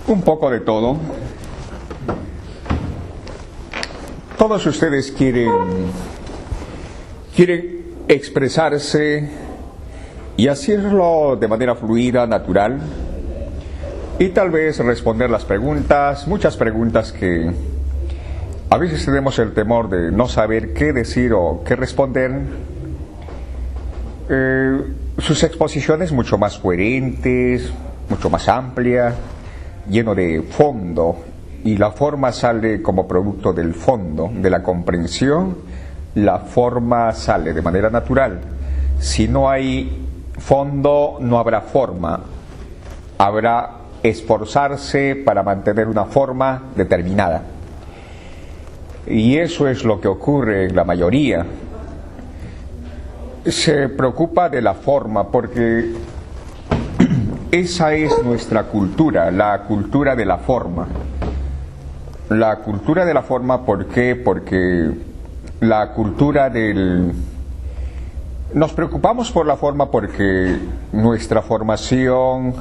Un poco de todo. Todos ustedes quieren expresarse y hacerlo de manera fluida, natural, y tal vez responder las preguntas, muchas preguntas que a veces tenemos el temor de no saber qué decir o qué responder. Sus exposiciones mucho más coherentes, mucho más amplias, lleno de fondo, y la forma sale como producto del fondo, de la comprensión. La forma sale de manera natural. Si no hay fondo, no habrá forma. Habrá esforzarse para mantener una forma determinada. Y eso es lo que ocurre en la mayoría. Se preocupa de la forma porque esa es nuestra cultura, la cultura de la forma. La cultura de la forma, ¿por qué? Porque la cultura del... Nos preocupamos por la forma porque nuestra formación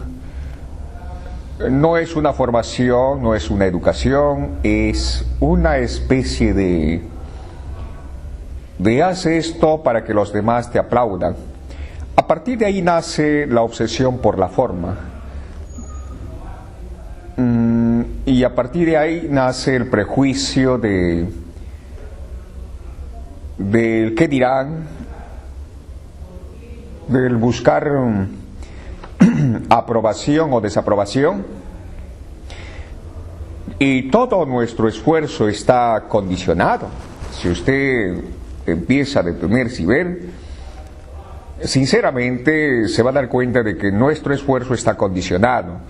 no es una formación, no es una educación, es una especie de haz esto para que los demás te aplaudan. A partir de ahí nace la obsesión por la forma. Y a partir de ahí nace el prejuicio del qué dirán, del buscar aprobación o desaprobación. Y todo nuestro esfuerzo está condicionado. Si usted empieza a detenerse y ver, sinceramente se va a dar cuenta de que nuestro esfuerzo está condicionado.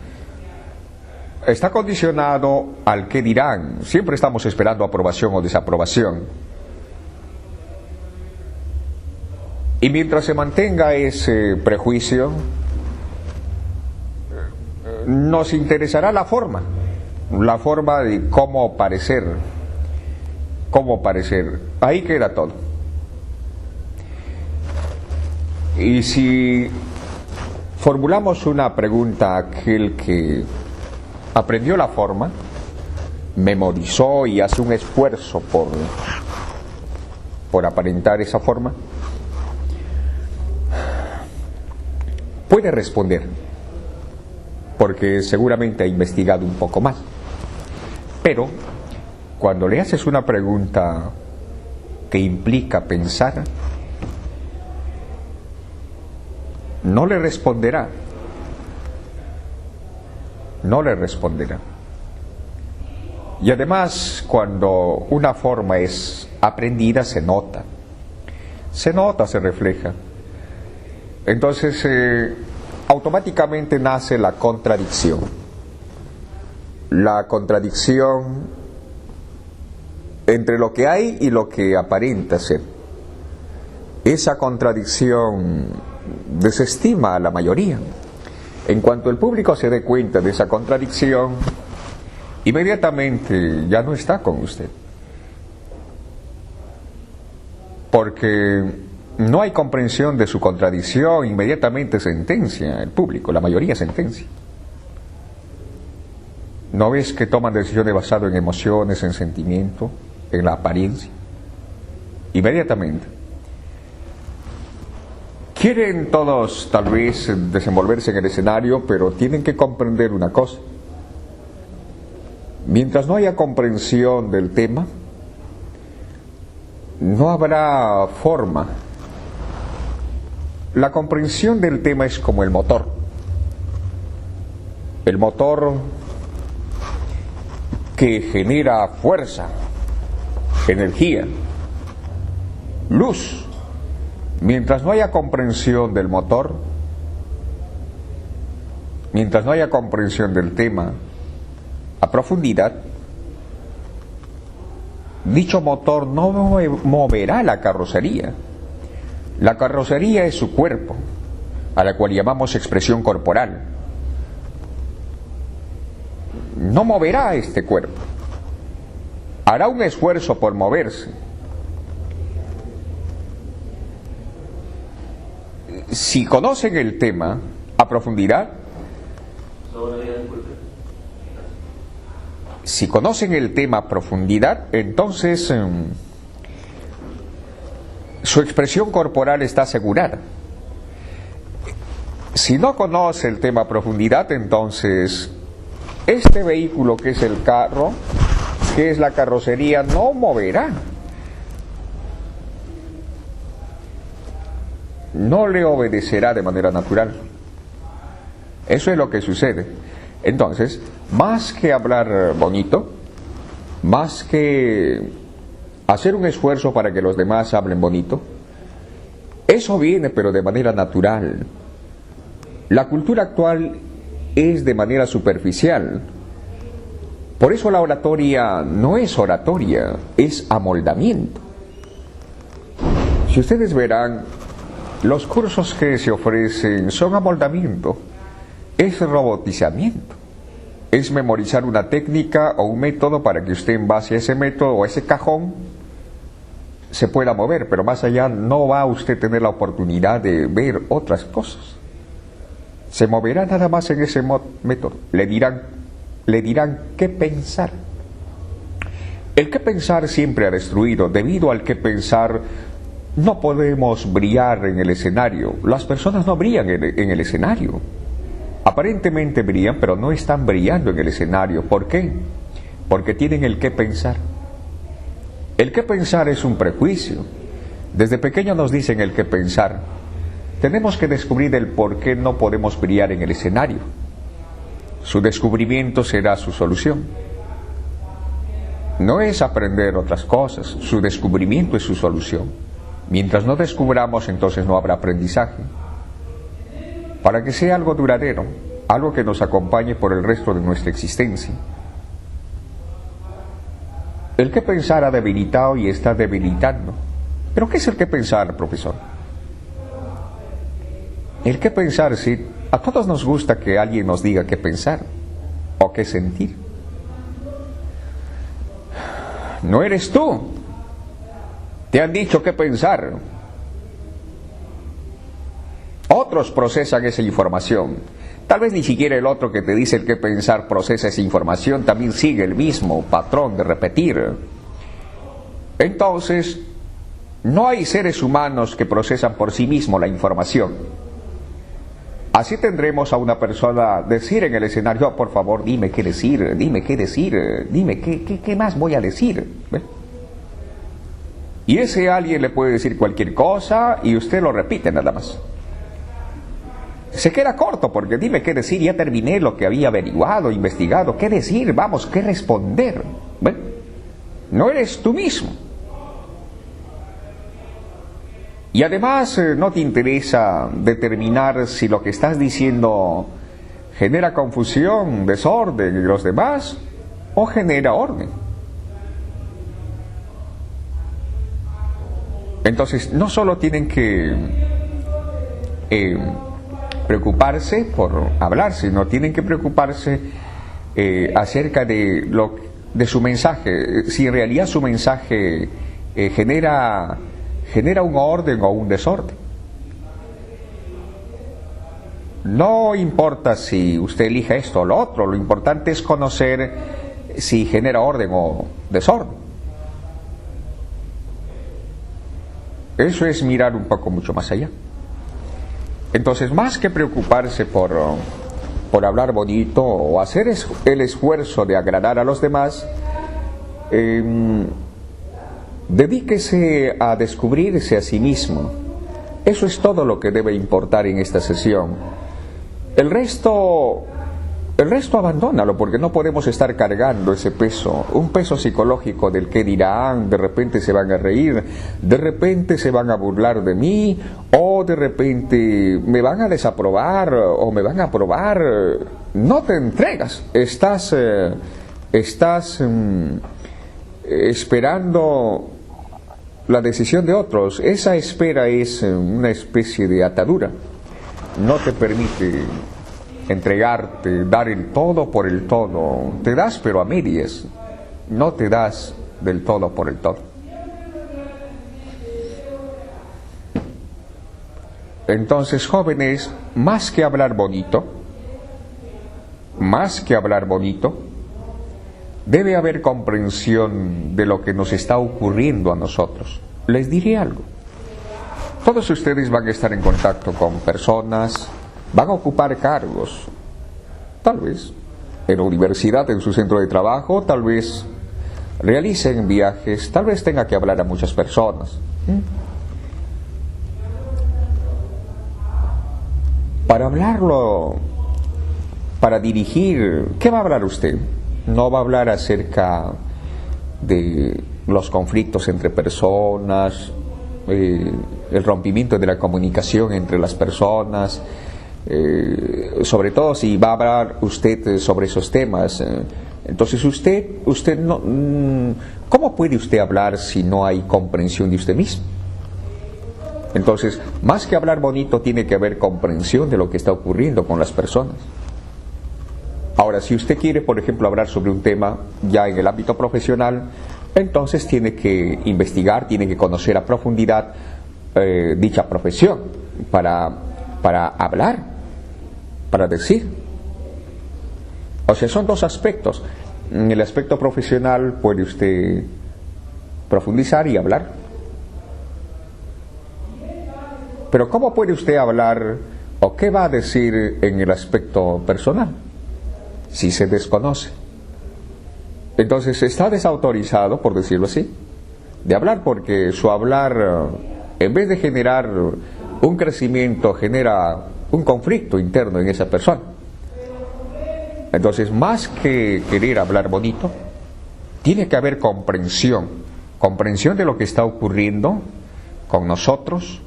Está condicionado al qué dirán. Siempre estamos esperando aprobación o desaprobación. Y mientras se mantenga ese prejuicio, nos interesará la forma de cómo parecer. Ahí queda todo. Y si formulamos una pregunta a aquel que aprendió la forma, memorizó y hace un esfuerzo por aparentar esa forma, puede responder, porque seguramente ha investigado un poco más. Pero cuando le haces una pregunta que implica pensar, no le responderá. Y además, cuando una forma es aprendida, se nota, se refleja. Entonces, automáticamente nace la contradicción. La contradicción entre lo que hay y lo que aparenta ser. Esa contradicción desestima a la mayoría. En cuanto el público se dé cuenta de esa contradicción, inmediatamente ya no está con usted. Porque no hay comprensión de su contradicción, inmediatamente sentencia el público, la mayoría sentencia. ¿No ves que toman decisiones basadas en emociones, en sentimiento, en la apariencia? Inmediatamente. Quieren todos tal vez desenvolverse en el escenario, pero tienen que comprender una cosa. Mientras no haya comprensión del tema, no habrá forma. La comprensión del tema es como el motor. El motor que genera fuerza, energía, luz. Mientras no haya comprensión del motor, mientras no haya comprensión del tema a profundidad, dicho motor no moverá la carrocería. La carrocería es su cuerpo, a la cual llamamos expresión corporal. No moverá este cuerpo. Hará un esfuerzo por moverse. Si conocen el tema a profundidad, Si conocen el tema a profundidad, entonces su expresión corporal está asegurada. Si no conoce el tema a profundidad, entonces este vehículo que es el carro, que es la carrocería, no moverá. No le obedecerá de manera natural. Eso es lo que sucede. Entonces, más que hablar bonito, más que hacer un esfuerzo para que los demás hablen bonito, eso viene pero de manera natural. La cultura actual es de manera superficial. Por eso la oratoria no es oratoria, es amoldamiento. Si ustedes verán, los cursos que se ofrecen son amoldamiento, es robotizamiento, es memorizar una técnica o un método para que usted en base a ese método o a ese cajón se pueda mover, pero más allá no va a usted tener la oportunidad de ver otras cosas. Se moverá nada más en ese método. Le dirán qué pensar. El qué pensar siempre ha destruido. Debido al qué pensar no podemos brillar en el escenario. Las personas no brillan en el escenario. Aparentemente brillan, pero no están brillando en el escenario. ¿Por qué? Porque tienen el qué pensar. El qué pensar es un prejuicio. Desde pequeño nos dicen el qué pensar. Tenemos que descubrir el por qué no podemos brillar en el escenario. Su descubrimiento será su solución. No es aprender otras cosas, su descubrimiento es su solución. Mientras no descubramos, entonces no habrá aprendizaje. Para que sea algo duradero, algo que nos acompañe por el resto de nuestra existencia. El que pensar ha debilitado y está debilitando. ¿Pero qué es el que pensar, profesor? El que pensar, sí, a todos nos gusta que alguien nos diga qué pensar o qué sentir. No eres tú. Te han dicho qué pensar. Otros procesan esa información. Tal vez ni siquiera el otro que te dice el qué pensar procesa esa información, también sigue el mismo patrón de repetir. Entonces, no hay seres humanos que procesan por sí mismos la información. Así tendremos a una persona decir en el escenario, oh, por favor, dime qué decir, dime qué más voy a decir. ¿Ve? Y ese alguien le puede decir cualquier cosa y usted lo repite nada más. Se queda corto porque dime qué decir, ya terminé lo que había averiguado, investigado, qué decir, vamos, qué responder. ¿Ve? No eres tú mismo. Y además no te interesa determinar si lo que estás diciendo genera confusión, desorden en los demás o genera orden. Entonces no solo tienen que preocuparse por hablar, sino tienen que preocuparse acerca de su mensaje, si en realidad su mensaje genera un orden o un desorden. No importa si usted elija esto o lo otro, lo importante es conocer si genera orden o desorden. Eso es mirar un poco mucho más allá. Entonces, más que preocuparse por hablar bonito o hacer el esfuerzo de agradar a los demás, dedíquese a descubrirse a sí mismo. Eso es todo lo que debe importar en esta sesión. El resto abandónalo, porque no podemos estar cargando ese peso, un peso psicológico del que dirán, de repente se van a reír, de repente se van a burlar de mí, o de repente me van a desaprobar o me van a aprobar. No te entregas, estás esperando la decisión de otros. Esa espera es una especie de atadura. No te permite entregarte, dar el todo por el todo. Te das pero a medias, no te das del todo por el todo. Entonces, jóvenes, más que hablar bonito, debe haber comprensión de lo que nos está ocurriendo a nosotros. Les diré algo. Todos ustedes van a estar en contacto con personas, van a ocupar cargos, tal vez en la universidad, en su centro de trabajo, tal vez realicen viajes, tal vez tenga que hablar a muchas personas. Para hablarlo, para dirigir, ¿qué va a hablar usted? No va a hablar acerca de los conflictos entre personas, el rompimiento de la comunicación entre las personas, sobre todo si va a hablar usted sobre esos temas. Entonces usted no, ¿cómo puede usted hablar si no hay comprensión de usted mismo? Entonces, más que hablar bonito, tiene que haber comprensión de lo que está ocurriendo con las personas. Ahora, si usted quiere, por ejemplo, hablar sobre un tema ya en el ámbito profesional, entonces tiene que investigar, tiene que conocer a profundidad dicha profesión para hablar, para decir. O sea, son dos aspectos. En el aspecto profesional puede usted profundizar y hablar. Pero ¿cómo puede usted hablar o qué va a decir en el aspecto personal si se desconoce? Entonces está desautorizado, por decirlo así, de hablar, porque su hablar, en vez de generar un crecimiento, genera un conflicto interno en esa persona. Entonces, más que querer hablar bonito, tiene que haber comprensión de lo que está ocurriendo con nosotros.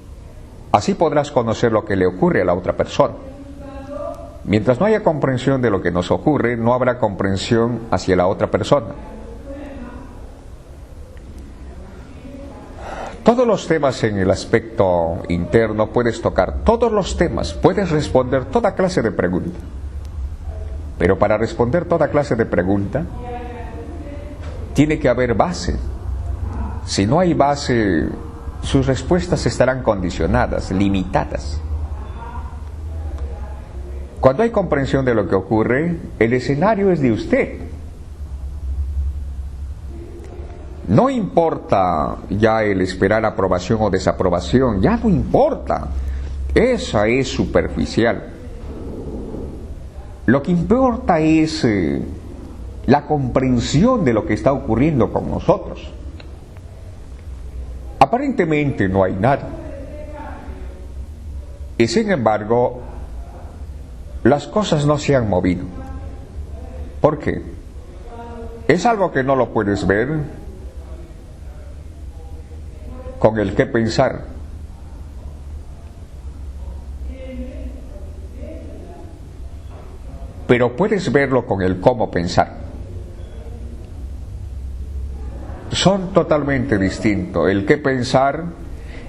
Así podrás conocer lo que le ocurre a la otra persona. Mientras no haya comprensión de lo que nos ocurre, no habrá comprensión hacia la otra persona. Todos los temas en el aspecto interno puedes tocar, todos los temas, puedes responder toda clase de preguntas. Pero para responder toda clase de pregunta, tiene que haber base. Si no hay base, sus respuestas estarán condicionadas, limitadas. Cuando hay comprensión de lo que ocurre, el escenario es de usted. No importa ya el esperar aprobación o desaprobación, ya no importa. Esa es superficial. Lo que importa es la comprensión de lo que está ocurriendo con nosotros. Aparentemente no hay nada. Y sin embargo, las cosas no se han movido. ¿Por qué? Es algo que no lo puedes ver con el qué pensar. Pero puedes verlo con el cómo pensar. Son totalmente distintos. El qué pensar,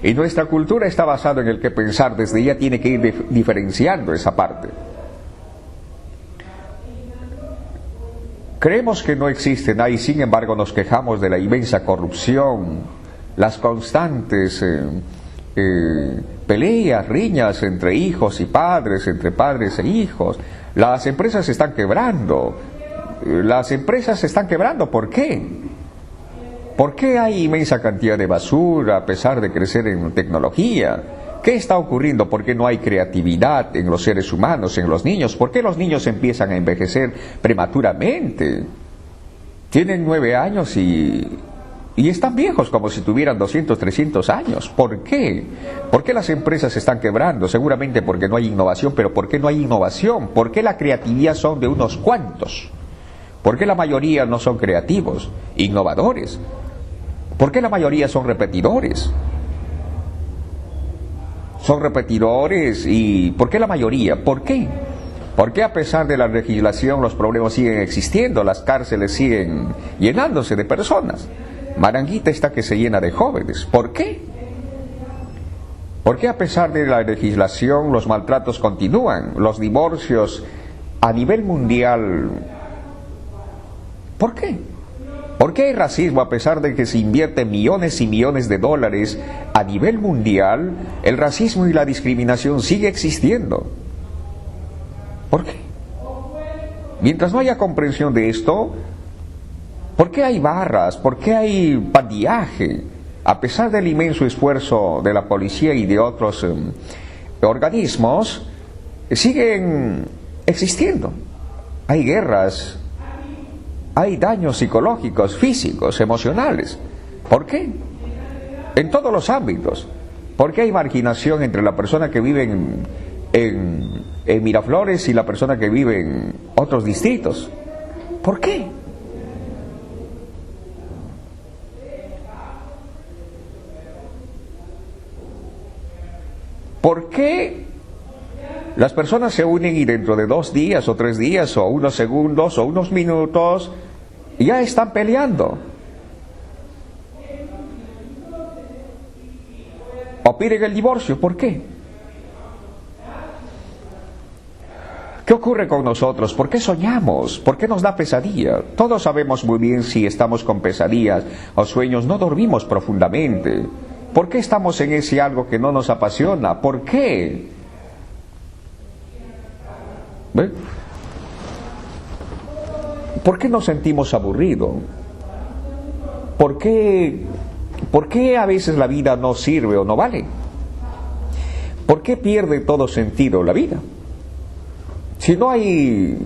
y nuestra cultura está basada en el qué pensar, desde ya tiene que ir diferenciando esa parte. Creemos que no existe nada y sin embargo nos quejamos de la inmensa corrupción, las constantes peleas, riñas entre hijos y padres, entre padres e hijos. Las empresas se están quebrando. ¿Por qué? ¿Por qué hay inmensa cantidad de basura a pesar de crecer en tecnología? ¿Qué está ocurriendo? ¿Por qué no hay creatividad en los seres humanos, en los niños? ¿Por qué los niños empiezan a envejecer prematuramente? Tienen 9 años y están viejos como si tuvieran 200, 300 años. ¿Por qué? ¿Por qué las empresas se están quebrando? Seguramente porque no hay innovación, pero ¿por qué no hay innovación? ¿Por qué la creatividad son de unos cuantos? ¿Por qué la mayoría no son creativos, innovadores? ¿Por qué la mayoría son repetidores? Son repetidores y ¿por qué la mayoría? ¿Por qué? ¿Por qué a pesar de la legislación los problemas siguen existiendo, las cárceles siguen llenándose de personas? Maranguita está que se llena de jóvenes. ¿Por qué? ¿Por qué a pesar de la legislación los maltratos continúan, los divorcios a nivel mundial? ¿Por qué? ¿Por qué hay racismo a pesar de que se invierten millones y millones de dólares a nivel mundial? El racismo y la discriminación sigue existiendo. ¿Por qué? Mientras no haya comprensión de esto, ¿Por qué hay barras? ¿Por qué hay bandidaje? A pesar del inmenso esfuerzo de la policía y de otros organismos, siguen existiendo. Hay guerras, hay daños psicológicos, físicos, emocionales. ¿Por qué? En todos los ámbitos. ¿Por qué hay marginación entre la persona que vive en Miraflores y la persona que vive en otros distritos? ¿Por qué? ¿Por qué las personas se unen y dentro de 2 días o 3 días o unos segundos o unos minutos ya están peleando? O piden el divorcio. ¿Por qué? ¿Qué ocurre con nosotros? ¿Por qué soñamos? ¿Por qué nos da pesadilla? Todos sabemos muy bien si estamos con pesadillas o sueños, no dormimos profundamente. ¿Por qué estamos en ese algo que no nos apasiona? ¿Por qué? ¿Ve? ¿Por qué nos sentimos aburridos? ¿Por qué a veces la vida no sirve o no vale? ¿Por qué pierde todo sentido la vida? Si no hay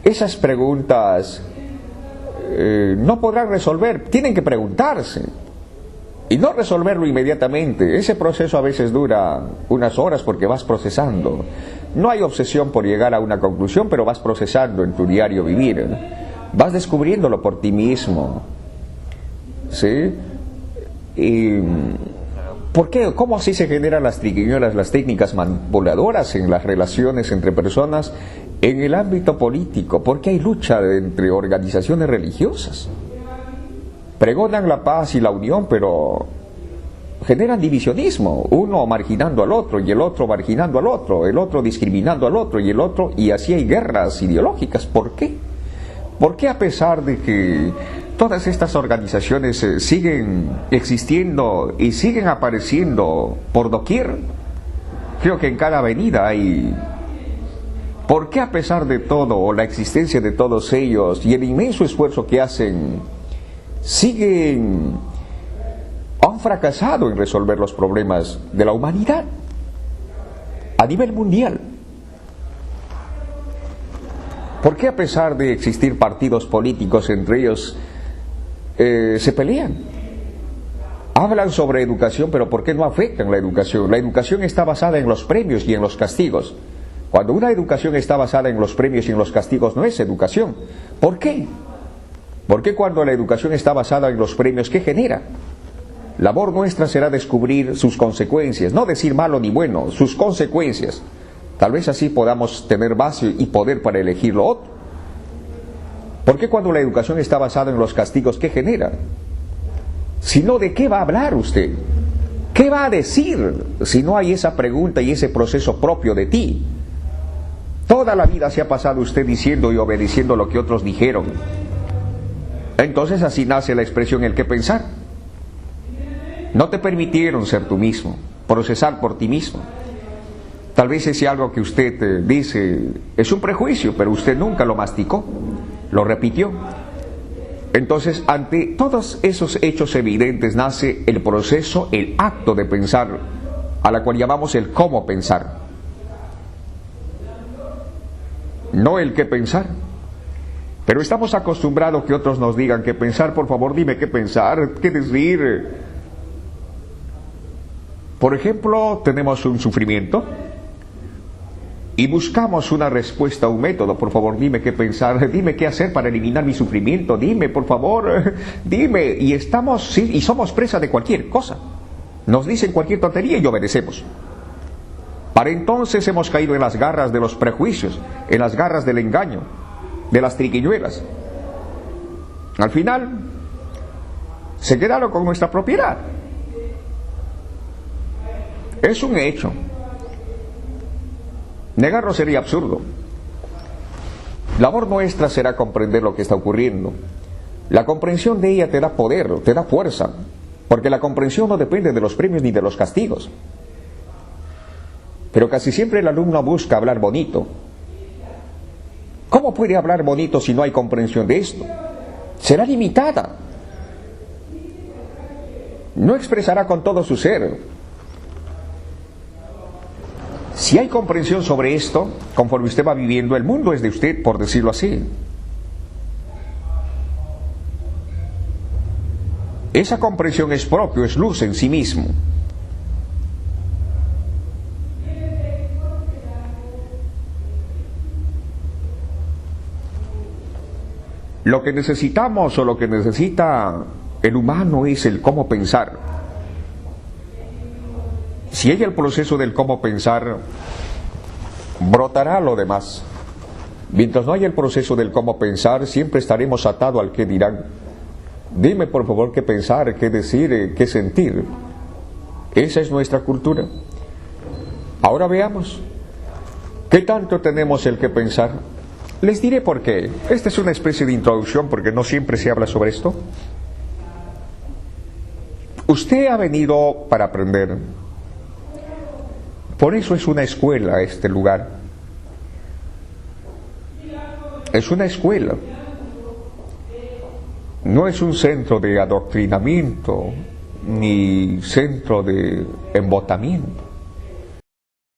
esas preguntas, no podrán resolver, tienen que preguntarse. Y no resolverlo inmediatamente. Ese proceso a veces dura unas horas porque vas procesando. No hay obsesión por llegar a una conclusión, pero vas procesando en tu diario vivir. Vas descubriéndolo por ti mismo. ¿Sí? Y ¿por qué? ¿Cómo así se generan las triquiñuelas, las técnicas manipuladoras en las relaciones entre personas en el ámbito político? ¿Por qué hay lucha entre organizaciones religiosas? Pregonan la paz y la unión, pero generan divisionismo, uno marginando al otro y el otro marginando al otro, el otro discriminando al otro y el otro, y así hay guerras ideológicas. ¿Por qué? ¿Por qué a pesar de que todas estas organizaciones siguen existiendo y siguen apareciendo por doquier? Creo que en cada avenida hay... ¿Por qué a pesar de todo, o la existencia de todos ellos y el inmenso esfuerzo que hacen, han fracasado en resolver los problemas de la humanidad a nivel mundial? ¿Por qué a pesar de existir partidos políticos entre ellos se pelean? Hablan sobre educación, pero ¿por qué no afectan la educación? La educación está basada en los premios y en los castigos. Cuando una educación está basada en los premios y en los castigos no es educación. ¿Por qué? Porque cuando la educación está basada en los premios, ¿qué genera? Labor nuestra será descubrir sus consecuencias, no decir malo ni bueno, sus consecuencias. Tal vez así podamos tener base y poder para elegir lo otro. Porque cuando la educación está basada en los castigos, ¿qué genera? Si no, ¿de qué va a hablar usted? ¿Qué va a decir si no hay esa pregunta y ese proceso propio de ti? Toda la vida se ha pasado usted diciendo y obedeciendo lo que otros dijeron. Entonces así nace la expresión el qué pensar. No te permitieron ser tú mismo, procesar por ti mismo. Tal vez ese algo que usted dice es un prejuicio, pero usted nunca lo masticó, lo repitió. Entonces, ante todos esos hechos evidentes nace el proceso, el acto de pensar, a la cual llamamos el cómo pensar. No el qué pensar. Pero estamos acostumbrados que otros nos digan qué pensar. Por favor, dime qué pensar, qué decir. Por ejemplo, tenemos un sufrimiento y buscamos una respuesta, un método. Por favor, dime qué pensar, dime qué hacer para eliminar mi sufrimiento, dime, por favor, dime. Y somos presa de cualquier cosa. Nos dicen cualquier tontería y obedecemos. Para entonces hemos caído en las garras de los prejuicios, en las garras del engaño, de las triquiñuelas. Al final, se quedaron con nuestra propiedad. Es un hecho. Negarlo sería absurdo. Labor nuestra será comprender lo que está ocurriendo. La comprensión de ella te da poder, te da fuerza, porque la comprensión no depende de los premios ni de los castigos. Pero casi siempre el alumno busca hablar bonito. ¿Cómo puede hablar bonito si no hay comprensión de esto? será limitada. No expresará con todo su ser. Si hay comprensión sobre esto, conforme usted va viviendo, el mundo es de usted, por decirlo así. Esa comprensión es propio, es luz en sí mismo. Lo que necesitamos o lo que necesita el humano es el cómo pensar. Si hay el proceso del cómo pensar, brotará lo demás. Mientras no haya el proceso del cómo pensar, siempre estaremos atados al qué dirán. Dime por favor qué pensar, qué decir, qué sentir. Esa es nuestra cultura. Ahora veamos, ¿qué tanto tenemos el que pensar? Les diré por qué. Esta es una especie de introducción porque no siempre se habla sobre esto. Usted ha venido para aprender. Por eso es una escuela este lugar. Es una escuela. No es un centro de adoctrinamiento ni centro de embotamiento.